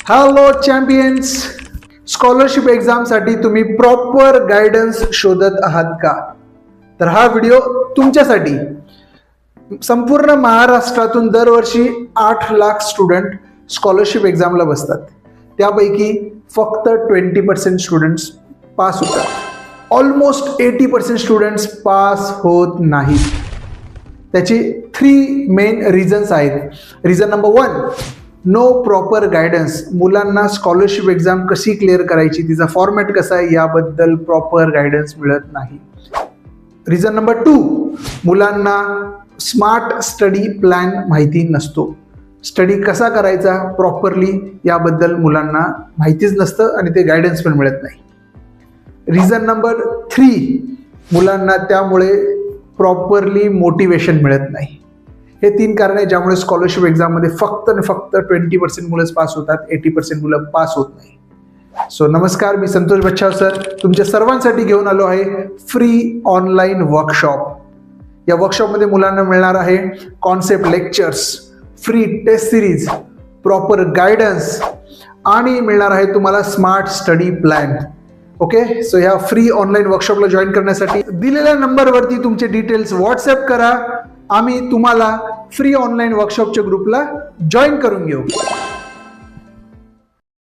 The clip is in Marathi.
हॅलो चॅम्पियन्स, स्कॉलरशिप एक्झामसाठी तुम्ही प्रॉपर गायडन्स शोधत आहात का? तर हा व्हिडिओ तुमच्यासाठी. संपूर्ण महाराष्ट्रातून दरवर्षी 8 लाख स्टुडंट स्कॉलरशिप एक्झामला बसतात. त्यापैकी फक्त 20% स्टुडंट्स पास होतात. ऑलमोस्ट 80% स्टुडंट्स पास होत नाहीत. त्याची 3 मेन रिझन्स आहेत. Reason number 1, no proper guidance. मुलांना स्कॉलरशिप एक्झाम कशी क्लिअर करायची, तिचा फॉर्मॅट कसा आहे याबद्दल प्रॉपर गायडन्स मिळत नाही. रिझन नंबर 2, मुलांना स्मार्ट स्टडी प्लॅन माहिती नसतो. स्टडी कसा करायचा प्रॉपरली याबद्दल मुलांना माहितीच नसतं आणि ते गायडन्स पण मिळत नाही. रिझन नंबर 3, मुलांना त्यामुळे प्रॉपरली मोटिवेशन मिळत नाही. हे 3 कारणे ज्यामुळे स्कॉलरशिप एक्झाममध्ये फक्त आणि फक्त 20% मुलंच पास होतात, 80% मुलं पास होत नाही. सो नमस्कार, मी संतोष बच्छाव सर तुमच्या सर्वांसाठी घेऊन आलो आहे फ्री ऑनलाईन वर्कशॉप. या वर्कशॉपमध्ये मुलांना मिळणार आहे concept lectures, free test series, proper guidance आणि मिळणार आहे तुम्हाला smart study plan. Okay, so ह्या फ्री ऑनलाईन वर्कशॉपला जॉईन करण्यासाठी दिलेल्या नंबरवरती तुमचे डिटेल्स व्हॉट्सअप करा. आम्ही तुम्हाला फ्री ऑनलाईन वर्कशॉपच्या ग्रुपला जॉईन करून घेऊ.